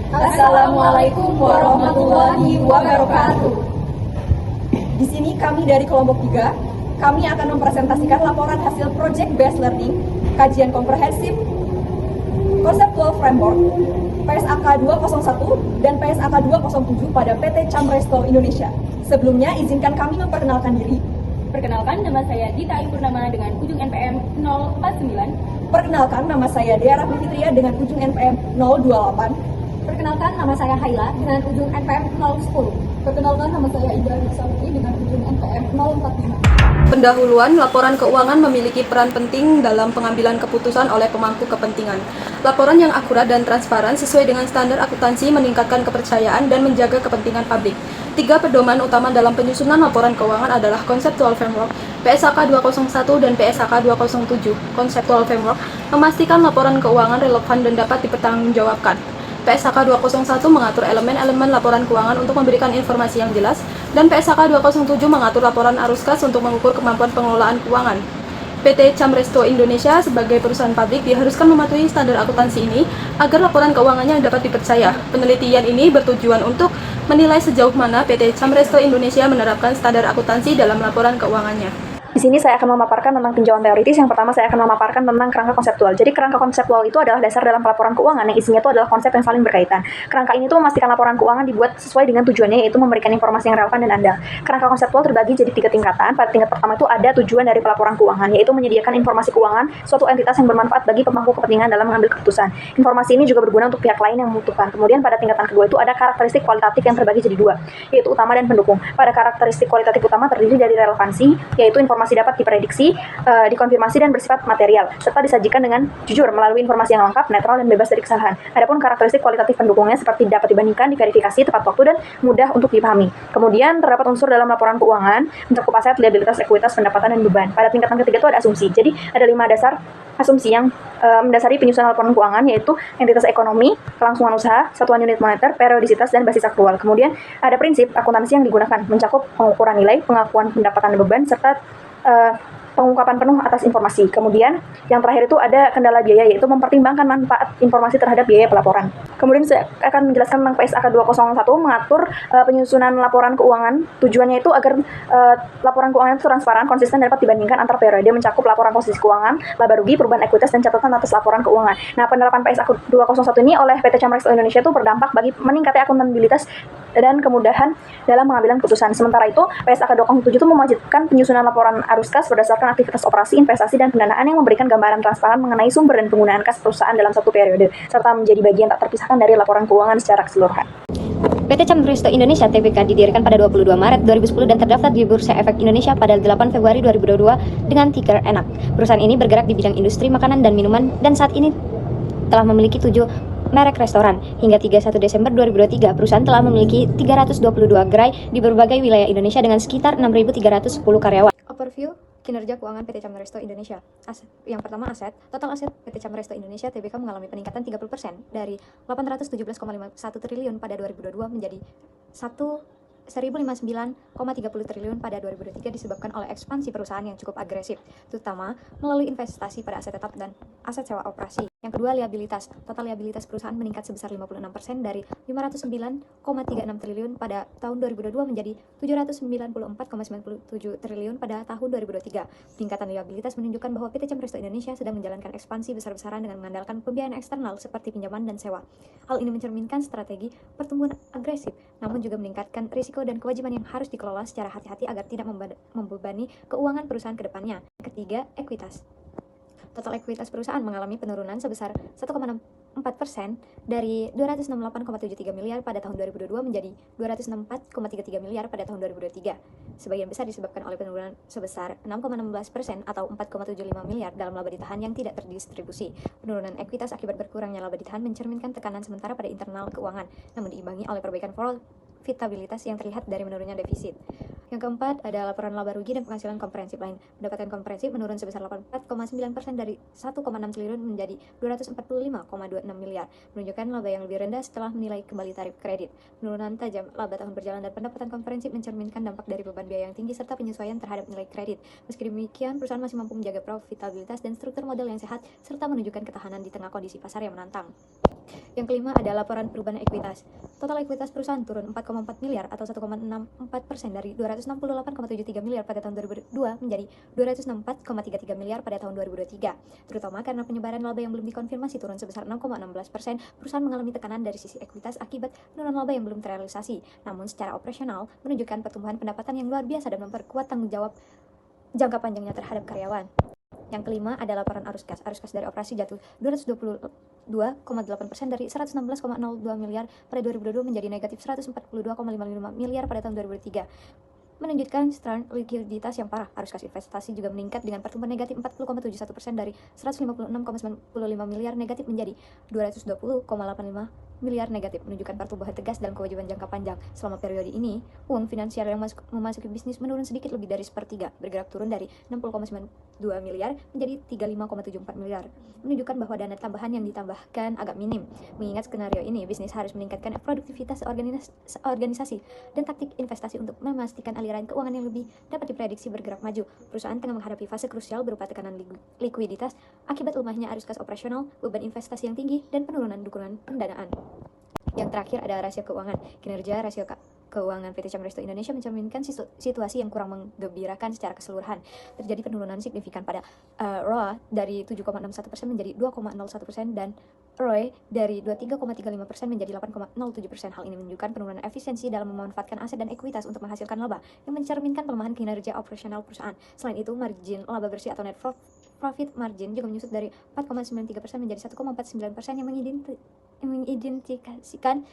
Assalamualaikum warahmatullahi wabarakatuh. Di sini kami dari kelompok 3, kami akan mempresentasikan laporan hasil Project Based Learning, kajian komprehensif, Conceptual Framework, PSAK 201 dan PSAK 207 pada PT Camresto Indonesia. Sebelumnya, izinkan kami memperkenalkan diri. Perkenalkan, nama saya Dita Ayu Purnama dengan ujung NPM 049. Perkenalkan, nama saya Dea Rahmi Fitria dengan ujung NPM 028. Perkenalkan, nama saya Haila dengan ujung NPM 010. Perkenalkan, nama saya Ida Nursawi dengan ujung NPM 045. Pendahuluan, laporan keuangan memiliki peran penting dalam pengambilan keputusan oleh pemangku kepentingan. Laporan yang akurat dan transparan sesuai dengan standar akuntansi meningkatkan kepercayaan dan menjaga kepentingan publik. 3 pedoman utama dalam penyusunan laporan keuangan adalah Conceptual Framework, PSAK 201 dan PSAK 207. Conceptual Framework memastikan laporan keuangan relevan dan dapat dipertanggungjawabkan. PSAK 201 mengatur elemen-elemen laporan keuangan untuk memberikan informasi yang jelas, dan PSAK 207 mengatur laporan arus kas untuk mengukur kemampuan pengelolaan keuangan. PT Camresto Indonesia sebagai perusahaan publik diharuskan mematuhi standar akuntansi ini agar laporan keuangannya dapat dipercaya. Penelitian ini bertujuan untuk menilai sejauh mana PT Camresto Indonesia menerapkan standar akuntansi dalam laporan keuangannya. Di sini saya akan memaparkan tentang tinjauan teoritis. Yang pertama saya akan memaparkan tentang kerangka konseptual. Jadi kerangka konseptual itu adalah dasar dalam pelaporan keuangan yang isinya itu adalah konsep yang saling berkaitan. Kerangka ini tuh memastikan laporan keuangan dibuat sesuai dengan tujuannya, yaitu memberikan informasi yang relevan dan andal. Kerangka konseptual terbagi jadi 3 tingkatan. Pada tingkat pertama itu ada tujuan dari pelaporan keuangan, yaitu menyediakan informasi keuangan suatu entitas yang bermanfaat bagi pemangku kepentingan dalam mengambil keputusan. Informasi ini juga berguna untuk pihak lain yang membutuhkan. Kemudian pada tingkatan kedua itu ada karakteristik kualitatif yang terbagi jadi 2, yaitu utama dan pendukung. Pada karakteristik kualitatif utama terdiri dari relevansi, yaitu informasi dapat diprediksi, dikonfirmasi dan bersifat material, serta disajikan dengan jujur melalui informasi yang lengkap, netral, dan bebas dari kesalahan. Adapun karakteristik kualitatif pendukungnya seperti dapat dibandingkan, diverifikasi, tepat waktu, dan mudah untuk dipahami. Kemudian terdapat unsur dalam laporan keuangan mencakup aset, liabilitas, ekuitas, pendapatan, dan beban. Pada tingkatan ketiga itu ada asumsi. Jadi ada 5 dasar asumsi yang mendasari penyusunan laporan keuangan, yaitu entitas ekonomi, kelangsungan usaha, satuan unit moneter, periodisitas, dan basis aktual. Kemudian ada prinsip akuntansi yang digunakan, mencakup pengukuran nilai, pengakuan pendapatan dan beban, serta pengungkapan penuh atas informasi. Kemudian yang terakhir itu ada kendala biaya, yaitu mempertimbangkan manfaat informasi terhadap biaya pelaporan. Kemudian saya akan menjelaskan tentang PSAK 201 mengatur penyusunan laporan keuangan. Tujuannya itu agar laporan keuangan itu transparan, konsisten, dan dapat dibandingkan antar periode, mencakup laporan posisi keuangan, laba rugi, perubahan ekuitas, dan catatan atas laporan keuangan. Nah, penerapan PSAK 201 ini oleh PT Camresto Indonesia itu berdampak bagi meningkatnya akuntabilitas dan kemudahan dalam pengambilan keputusan. Sementara itu, PSAK 207 itu mewajibkan penyusunan laporan arus kas berdasarkan aktivitas operasi, investasi, dan pendanaan yang memberikan gambaran transparan mengenai sumber dan penggunaan kas perusahaan dalam satu periode, serta menjadi bagian tak terpisahkan dari laporan keuangan secara keseluruhan. PT Camresto Indonesia Tbk didirikan pada 22 Maret 2010 dan terdaftar di Bursa Efek Indonesia pada 8 Februari 2022 dengan ticker ENAK. Perusahaan ini bergerak di bidang industri makanan dan minuman dan saat ini telah memiliki 7 merek restoran. Hingga 31 Desember 2023, perusahaan telah memiliki 322 gerai di berbagai wilayah Indonesia dengan sekitar 6.310 karyawan. Overview kinerja keuangan PT Camresto Indonesia. Yang pertama aset. Total aset PT Camresto Indonesia Tbk mengalami peningkatan 30% dari 817,51 triliun pada 2022 menjadi 1.059,30 triliun pada 2023 disebabkan oleh ekspansi perusahaan yang cukup agresif, terutama melalui investasi pada aset tetap dan aset sewa operasi. Yang kedua, liabilitas. Total liabilitas perusahaan meningkat sebesar 56% dari 509,36 triliun pada tahun 2022 menjadi 794,97 triliun pada tahun 2023. Peningkatan liabilitas menunjukkan bahwa PT Camresto Indonesia sedang menjalankan ekspansi besar-besaran dengan mengandalkan pembiayaan eksternal seperti pinjaman dan sewa. Hal ini mencerminkan strategi pertumbuhan agresif, namun juga meningkatkan risiko dan kewajiban yang harus dikelola secara hati-hati agar tidak membebani keuangan perusahaan ke depannya. Ketiga, ekuitas. Total ekuitas perusahaan mengalami penurunan sebesar 1,64% dari 268,73 miliar pada tahun 2022 menjadi 264,33 miliar pada tahun 2023. Sebagian besar disebabkan oleh penurunan sebesar 6,16% atau 4,75 miliar dalam laba ditahan yang tidak terdistribusi. Penurunan ekuitas akibat berkurangnya laba ditahan mencerminkan tekanan sementara pada internal keuangan, namun diimbangi oleh perbaikan profitabilitas yang terlihat dari menurunnya defisit. Yang keempat ada laporan laba rugi dan penghasilan komprehensif lain. Pendapatan komprehensif menurun sebesar 84,9% dari 1,6 triliun menjadi 245,26 miliar, menunjukkan laba yang lebih rendah setelah menilai kembali tarif kredit. Penurunan tajam laba tahun berjalan dan pendapatan komprehensif mencerminkan dampak dari beban biaya yang tinggi serta penyesuaian terhadap nilai kredit. Meski demikian, perusahaan masih mampu menjaga profitabilitas dan struktur modal yang sehat serta menunjukkan ketahanan di tengah kondisi pasar yang menantang. Yang kelima ada laporan perubahan ekuitas. Total ekuitas perusahaan turun 4,4 miliar atau 1,64% dari 268,73 miliar pada tahun 2002 menjadi 264,33 miliar pada tahun 2023. Terutama karena penyebaran laba yang belum dikonfirmasi turun sebesar 6,16%, perusahaan mengalami tekanan dari sisi ekuitas akibat penurunan laba yang belum terrealisasi. Namun secara operasional menunjukkan pertumbuhan pendapatan yang luar biasa dan memperkuat tanggung jawab jangka panjangnya terhadap karyawan. Yang kelima ada laporan arus kas. Arus kas dari operasi jatuh 222,8% dari 116,02 miliar pada 2022 menjadi negatif 142,55 miliar pada tahun 2003. Menunjukkan strong likuiditas yang parah. Arus kas investasi juga meningkat dengan pertumbuhan negatif 40,71% dari 156,95 miliar negatif menjadi 220,85 miliar negatif, menunjukkan pertumbuhan tegas dalam kewajiban jangka panjang. Selama periode ini, uang finansial yang memasuki bisnis menurun sedikit lebih dari sepertiga, bergerak turun dari 60,92 miliar menjadi 35,74 miliar, menunjukkan bahwa dana tambahan yang ditambahkan agak minim. Mengingat skenario ini, bisnis harus meningkatkan produktivitas organisasi dan taktik investasi untuk memastikan aliran keuangan yang lebih dapat diprediksi bergerak maju. Perusahaan tengah menghadapi fase krusial berupa tekanan likuiditas akibat lemahnya arus kas operasional, beban investasi yang tinggi, dan penurunan dukungan pendanaan. Yang terakhir ada rasio keuangan. Kinerja rasio keuangan PT Cam Resto Indonesia mencerminkan situasi yang kurang menggembirakan secara keseluruhan. Terjadi penurunan signifikan pada ROA dari 7,61% menjadi 2,01% dan ROE dari 23,35% menjadi 8,07%. Hal ini menunjukkan penurunan efisiensi dalam memanfaatkan aset dan ekuitas untuk menghasilkan laba, yang mencerminkan pelemahan kinerja operasional perusahaan. Selain itu, margin laba bersih atau net profit margin juga menyusut dari 4,93% menjadi 1,49% yang mengidentifikasikan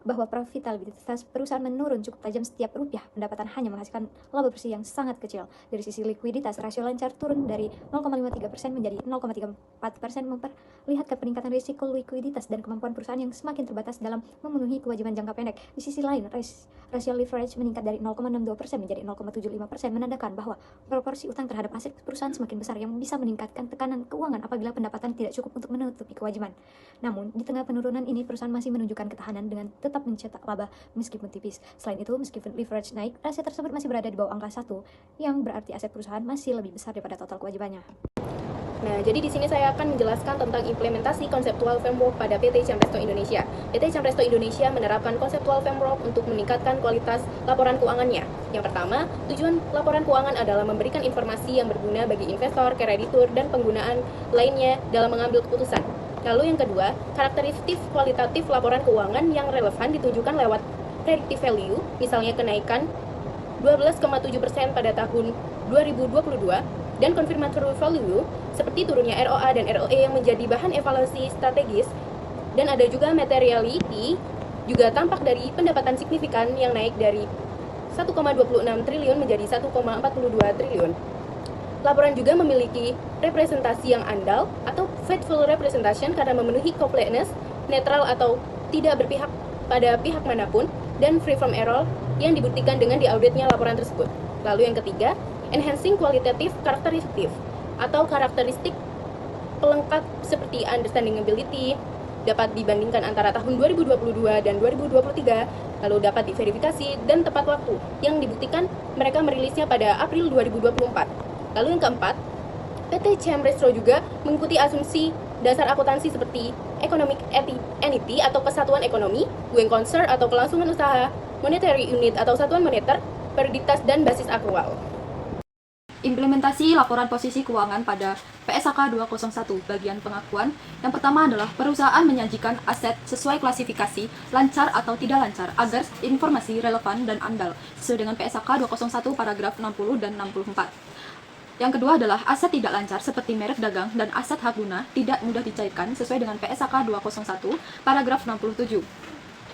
bahwa profitabilitas perusahaan menurun cukup tajam. Setiap rupiah pendapatan hanya menghasilkan laba bersih yang sangat kecil. Dari sisi likuiditas, rasio lancar turun dari 0,53% menjadi 0,34%, memperlihatkan peningkatan risiko likuiditas dan kemampuan perusahaan yang semakin terbatas dalam memenuhi kewajiban jangka pendek. Di sisi lain, rasio leverage meningkat dari 0,62% menjadi 0,75%, menandakan bahwa proporsi utang terhadap aset perusahaan semakin besar yang bisa meningkatkan tekanan keuangan apabila pendapatan tidak cukup untuk menutupi kewajiban. Namun, di tengah penurunan ini, perusahaan masih menunjukkan ketahanan dengan tetap mencetak laba meskipun tipis. Selain itu, meskipun leverage naik, rasio tersebut masih berada di bawah angka 1, yang berarti aset perusahaan masih lebih besar daripada total kewajibannya. Nah, jadi di sini saya akan menjelaskan tentang implementasi konseptual framework pada PT Cam Resto Indonesia. PT Cam Resto Indonesia menerapkan konseptual framework untuk meningkatkan kualitas laporan keuangannya. Yang pertama, tujuan laporan keuangan adalah memberikan informasi yang berguna bagi investor, kreditur, dan penggunaan lainnya dalam mengambil keputusan. Lalu yang kedua, karakteristik kualitatif laporan keuangan yang relevan ditunjukkan lewat predictive value, misalnya kenaikan 12,7% pada tahun 2022, dan confirmatory value, seperti turunnya ROA dan ROE yang menjadi bahan evaluasi strategis, dan ada juga materiality, juga tampak dari pendapatan signifikan yang naik dari 1,26 triliun menjadi 1,42 triliun. Laporan juga memiliki representasi yang andal atau faithful representation karena memenuhi completeness, netral atau tidak berpihak pada pihak manapun, dan free from error yang dibuktikan dengan diauditnya laporan tersebut. Lalu yang ketiga, enhancing qualitative characteristic atau karakteristik pelengkap seperti understandability dapat dibandingkan antara tahun 2022 dan 2023, lalu dapat diverifikasi dan tepat waktu yang dibuktikan mereka merilisnya pada April 2024. Lalu yang keempat, PT Cam Resto juga mengikuti asumsi dasar akuntansi seperti economic entity atau kesatuan ekonomi, going concern atau kelangsungan usaha, monetary unit atau satuan moneter, perioditas dan basis akrual. Implementasi laporan posisi keuangan pada PSAK 201 bagian pengakuan. Yang pertama adalah perusahaan menyajikan aset sesuai klasifikasi lancar atau tidak lancar agar informasi relevan dan andal sesuai dengan PSAK 201 paragraf 60 dan 64. Yang kedua adalah aset tidak lancar seperti merek dagang dan aset hak guna tidak mudah dicairkan sesuai dengan PSAK 201 paragraf 67.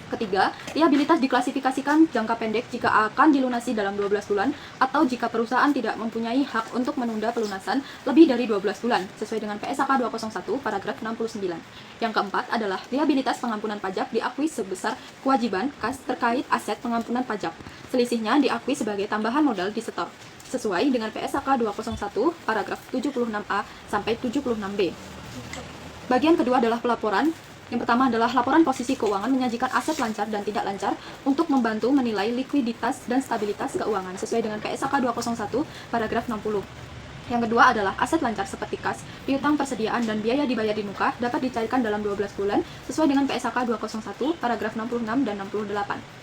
Ketiga, liabilitas diklasifikasikan jangka pendek jika akan dilunasi dalam 12 bulan atau jika perusahaan tidak mempunyai hak untuk menunda pelunasan lebih dari 12 bulan sesuai dengan PSAK 201 paragraf 69. Yang keempat adalah liabilitas pengampunan pajak diakui sebesar kewajiban kas terkait aset pengampunan pajak. Selisihnya diakui sebagai tambahan modal disetor sesuai dengan PSAK 201 paragraf 76A sampai 76B. Bagian kedua adalah pelaporan. Yang pertama adalah laporan posisi keuangan menyajikan aset lancar dan tidak lancar untuk membantu menilai likuiditas dan stabilitas keuangan sesuai dengan PSAK 201 paragraf 60. Yang kedua adalah aset lancar seperti kas, piutang persediaan dan biaya dibayar di muka dapat dicairkan dalam 12 bulan sesuai dengan PSAK 201 paragraf 66 dan 68.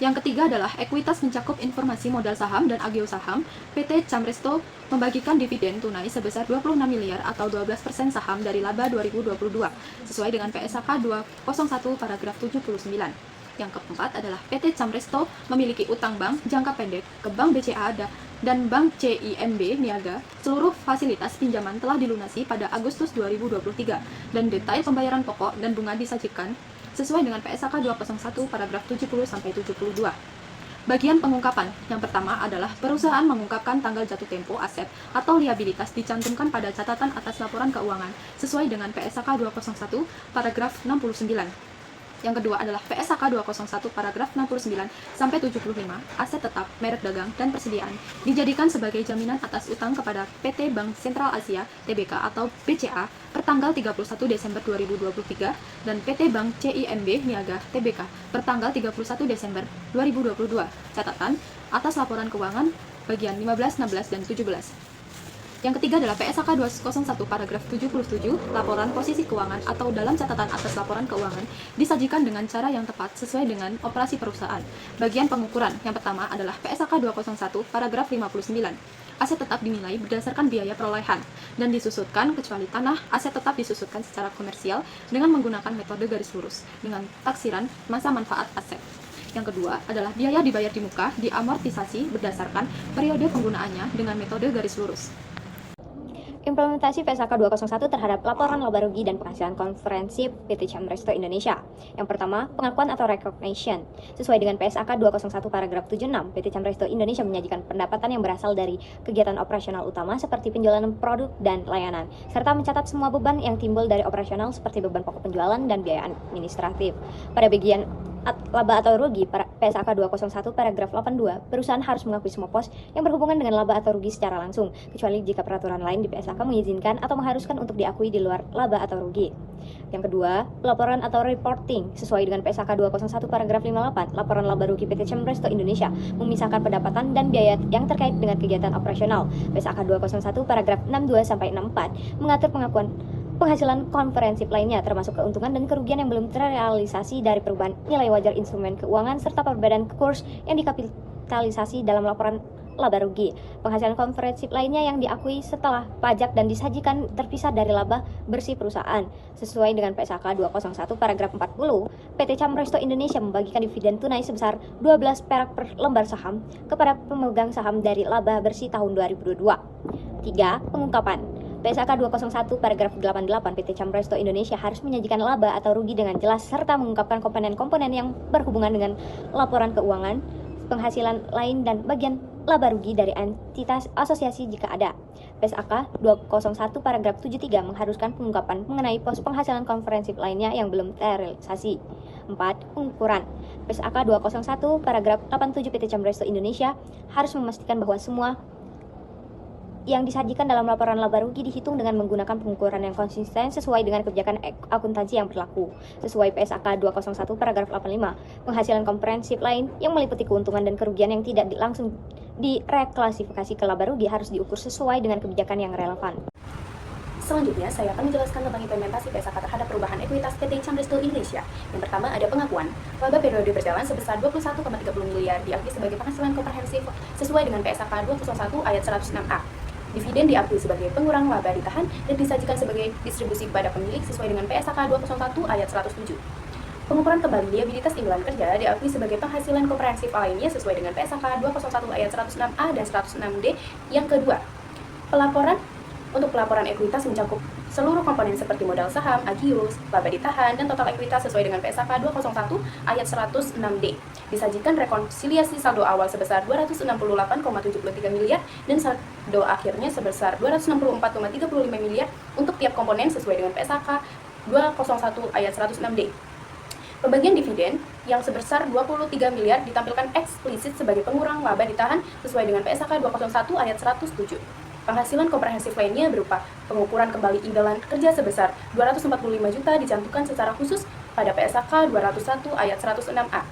Yang ketiga adalah ekuitas mencakup informasi modal saham dan agio saham. PT Camresto membagikan dividen tunai sebesar 26 miliar atau 12% saham dari laba 2022 sesuai dengan PSAK 201 paragraf 79. Yang keempat adalah PT Camresto memiliki utang bank jangka pendek ke Bank BCA dan Bank CIMB Niaga. Seluruh fasilitas pinjaman telah dilunasi pada Agustus 2023 dan detail pembayaran pokok dan bunga disajikan sesuai dengan PSAK 201 paragraf 70 sampai 72. Bagian pengungkapan. Yang pertama adalah perusahaan mengungkapkan tanggal jatuh tempo aset atau liabilitas dicantumkan pada catatan atas laporan keuangan sesuai dengan PSAK 201 paragraf 69. Yang kedua adalah PSAK 201 paragraf 69 sampai 75, aset tetap, merek dagang, dan persediaan dijadikan sebagai jaminan atas utang kepada PT Bank Sentral Asia Tbk atau BCA pertanggal 31 Desember 2023 dan PT Bank CIMB Niaga Tbk pertanggal 31 Desember 2022. Catatan atas laporan keuangan bagian 15, 16, dan 17. Yang ketiga adalah PSAK 201 paragraf 77, laporan posisi keuangan atau dalam catatan atas laporan keuangan disajikan dengan cara yang tepat sesuai dengan operasi perusahaan. Bagian pengukuran. Yang pertama adalah PSAK 201 paragraf 59. Aset tetap dinilai berdasarkan biaya perolehan dan disusutkan kecuali tanah, aset tetap disusutkan secara komersial dengan menggunakan metode garis lurus dengan taksiran masa manfaat aset. Yang kedua adalah biaya dibayar di muka diamortisasi berdasarkan periode penggunaannya dengan metode garis lurus. Implementasi PSAK 201 terhadap laporan laba rugi dan penghasilan konferensi PT Camresto Indonesia. Yang pertama, pengakuan atau recognition. Sesuai dengan PSAK 201 paragraf 76, PT Camresto Indonesia menyajikan pendapatan yang berasal dari kegiatan operasional utama seperti penjualan produk dan layanan, serta mencatat semua beban yang timbul dari operasional seperti beban pokok penjualan dan biaya administratif. Pada bagian laba atau rugi, PSAK 201 paragraf 82, perusahaan harus mengakui semua pos yang berhubungan dengan laba atau rugi secara langsung, kecuali jika peraturan lain di PSAK mengizinkan atau mengharuskan untuk diakui di luar laba atau rugi. Yang kedua, laporan atau reporting. Sesuai dengan PSAK 201 paragraf 58, laporan laba rugi PT Camresto Indonesia memisahkan pendapatan dan biaya yang terkait dengan kegiatan operasional. PSAK 201 paragraf 62 sampai 64 mengatur pengakuan penghasilan konferensif lainnya termasuk keuntungan dan kerugian yang belum terrealisasi dari perubahan nilai wajar instrumen keuangan serta perbedaan kurs yang dikapitalisasi dalam laporan laba rugi. Penghasilan konferensif lainnya yang diakui setelah pajak dan disajikan terpisah dari laba bersih perusahaan. Sesuai dengan PSAK 201 paragraf 40, PT Camresto Indonesia membagikan dividen tunai sebesar 12 perak per lembar saham kepada pemegang saham dari laba bersih tahun 2022. 3. Pengungkapan. PSAK 201 paragraf 88 PT Camresto Indonesia harus menyajikan laba atau rugi dengan jelas serta mengungkapkan komponen-komponen yang berhubungan dengan laporan keuangan, penghasilan lain dan bagian laba rugi dari entitas asosiasi jika ada. PSAK 201 paragraf 73 mengharuskan pengungkapan mengenai pos penghasilan konferensif lainnya yang belum terrealisasi. 4. Pengukuran. PSAK 201 paragraf 87 PT Camresto Indonesia harus memastikan bahwa semua yang disajikan dalam laporan laba rugi dihitung dengan menggunakan pengukuran yang konsisten sesuai dengan kebijakan akuntansi yang berlaku. Sesuai PSAK 201 paragraf 85, penghasilan komprehensif lain yang meliputi keuntungan dan kerugian yang tidak langsung direklasifikasi ke laba rugi harus diukur sesuai dengan kebijakan yang relevan. Selanjutnya, saya akan menjelaskan tentang implementasi PSAK terhadap perubahan ekuitas PT Camresto Indonesia. Yang pertama, ada pengakuan. Laba periode berjalan sebesar 21,30 miliar diakui sebagai penghasilan komprehensif sesuai dengan PSAK 201 ayat 106A. Dividen diakui sebagai pengurang laba ditahan dan disajikan sebagai distribusi kepada pemilik sesuai dengan PSAK 201 ayat 107. Pengukuran kembali liabilitas timbulan kerja diakui sebagai penghasilan komprehensif lainnya sesuai dengan PSAK 201 ayat 106A dan 106D. Yang kedua, pelaporan. Untuk pelaporan ekuitas mencakup Seluruh komponen seperti modal saham, agios, laba ditahan, dan total ekuitas sesuai dengan PSAK 201 ayat 106D. Disajikan rekonsiliasi saldo awal sebesar 268,73 miliar dan saldo akhirnya sebesar 264,35 miliar untuk tiap komponen sesuai dengan PSAK 201 ayat 106D. Pembagian dividen yang sebesar 23 miliar ditampilkan eksplisit sebagai pengurang laba ditahan sesuai dengan PSAK 201 ayat 107. Penghasilan komprehensif lainnya berupa pengukuran kembali imbalan kerja sebesar 245 juta dicantumkan secara khusus pada PSAK 201 ayat 106A.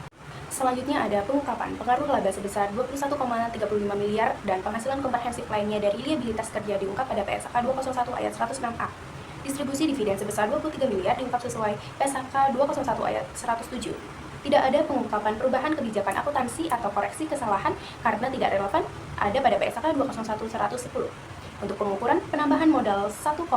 Selanjutnya ada pengungkapan pengaruh laba sebesar 21,35 miliar dan penghasilan komprehensif lainnya dari liabilitas kerja diungkap pada PSAK 201 ayat 106A. Distribusi dividen sebesar 23 miliar diungkap sesuai PSAK 201 ayat 107. Tidak ada pengungkapan perubahan kebijakan akuntansi atau koreksi kesalahan karena tidak relevan ada pada PSAK 201-110. Untuk pengukuran penambahan modal 1,86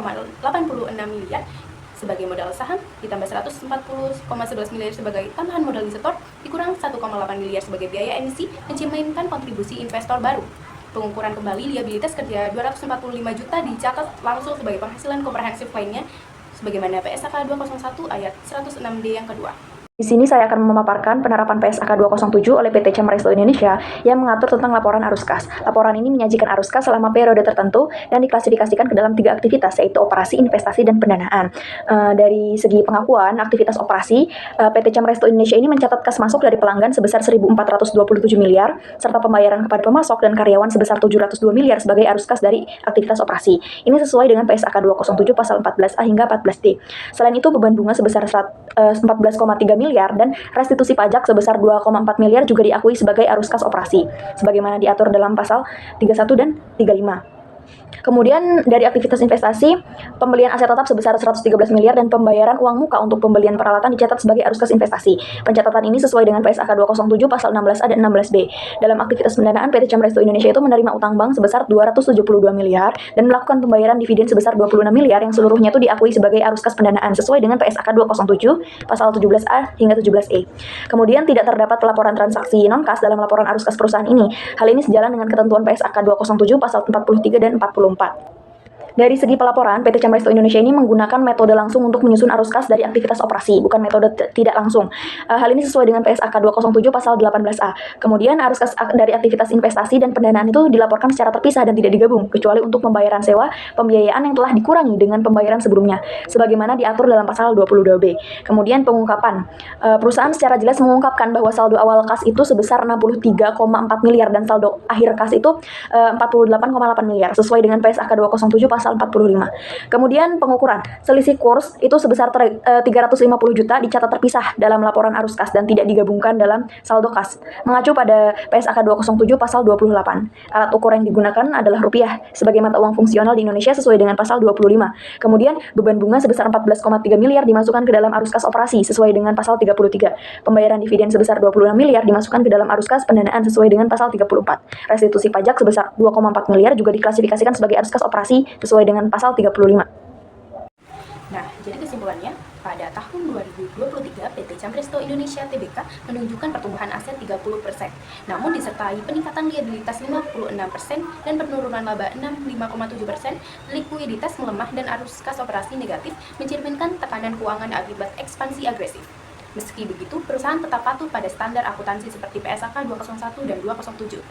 miliar sebagai modal saham ditambah 140,11 miliar sebagai tambahan modal di setor dikurang 1,8 miliar sebagai biaya emisi mencerminkan kontribusi investor baru. Pengukuran kembali liabilitas kerja 245 juta dicatat langsung sebagai penghasilan komprehensif lainnya sebagaimana PSAK 201 ayat 106D yang kedua. Di sini saya akan memaparkan penerapan PSAK 207 oleh PT Cam Resto Indonesia yang mengatur tentang laporan arus kas. Laporan ini menyajikan arus kas selama periode tertentu dan diklasifikasikan ke dalam 3 aktivitas, yaitu operasi, investasi, dan pendanaan. Dari segi pengakuan, aktivitas operasi, PT Cam Resto Indonesia ini mencatat kas masuk dari pelanggan sebesar 1.427 miliar, serta pembayaran kepada pemasok dan karyawan sebesar 702 miliar sebagai arus kas dari aktivitas operasi. Ini sesuai dengan PSAK 207 pasal 14A hingga 14D. Selain itu, beban bunga sebesar 14,3 miliar dan restitusi pajak sebesar 2,4 miliar juga diakui sebagai arus kas operasi, sebagaimana diatur dalam pasal 31 dan 35. Kemudian dari aktivitas investasi, pembelian aset tetap sebesar 113 miliar dan pembayaran uang muka untuk pembelian peralatan dicatat sebagai arus kas investasi. Pencatatan ini sesuai dengan PSAK 207 pasal 16A dan 16B. Dalam aktivitas pendanaan, PT Cam Resto Indonesia itu menerima utang bank sebesar 272 miliar dan melakukan pembayaran dividen sebesar 26 miliar yang seluruhnya itu diakui sebagai arus kas pendanaan sesuai dengan PSAK 207 pasal 17A hingga 17E. Kemudian tidak terdapat pelaporan transaksi non-kas dalam laporan arus kas perusahaan ini. Hal ini sejalan dengan ketentuan PSAK 207 pasal 43 dan 44. Dari segi pelaporan, PT Cam Resto Indonesia ini menggunakan metode langsung untuk menyusun arus kas dari aktivitas operasi, bukan metode tidak langsung. Hal ini sesuai dengan PSAK 207 pasal 18A. Kemudian arus kas dari aktivitas investasi dan pendanaan itu dilaporkan secara terpisah dan tidak digabung, kecuali untuk pembayaran sewa, pembiayaan yang telah dikurangi dengan pembayaran sebelumnya, sebagaimana diatur dalam pasal 22B. Kemudian pengungkapan. Perusahaan secara jelas mengungkapkan bahwa saldo awal kas itu sebesar 63,4 miliar dan saldo akhir kas itu 48,8 miliar, sesuai dengan PSAK 207 pasal 45. Kemudian pengukuran. Selisih kurs itu sebesar 350 juta dicatat terpisah dalam laporan arus kas dan tidak digabungkan dalam saldo kas. Mengacu pada PSAK 207 pasal 28. Alat ukur yang digunakan adalah rupiah sebagai mata uang fungsional di Indonesia sesuai dengan pasal 25. Kemudian beban bunga sebesar 14,3 miliar dimasukkan ke dalam arus kas operasi sesuai dengan pasal 33. Pembayaran dividen sebesar 26 miliar dimasukkan ke dalam arus kas pendanaan sesuai dengan pasal 34. Restitusi pajak sebesar 2,4 miliar juga diklasifikasikan sebagai arus kas operasi sesuai dengan pasal 35. Nah, jadi kesimpulannya, pada tahun 2023, PT Cam Resto Indonesia Tbk menunjukkan pertumbuhan aset 30%, namun disertai peningkatan liabilitas 56% dan penurunan laba 65,7%, likuiditas melemah dan arus kas operasi negatif mencerminkan tekanan keuangan akibat ekspansi agresif. Meski begitu, perusahaan tetap patuh pada standar akuntansi seperti PSAK 201 dan 207.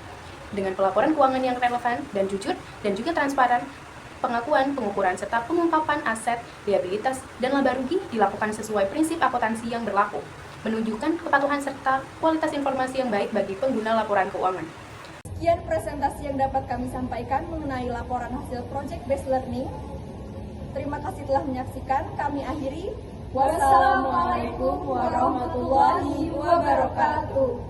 Dengan pelaporan keuangan yang relevan dan jujur dan juga transparan, pengakuan, pengukuran, serta pengungkapan aset, liabilitas, dan laba rugi dilakukan sesuai prinsip akuntansi yang berlaku, menunjukkan kepatuhan serta kualitas informasi yang baik bagi pengguna laporan keuangan. Sekian presentasi yang dapat kami sampaikan mengenai laporan hasil Project Based Learning. Terima kasih telah menyaksikan. Kami akhiri. Wassalamualaikum warahmatullahi wabarakatuh.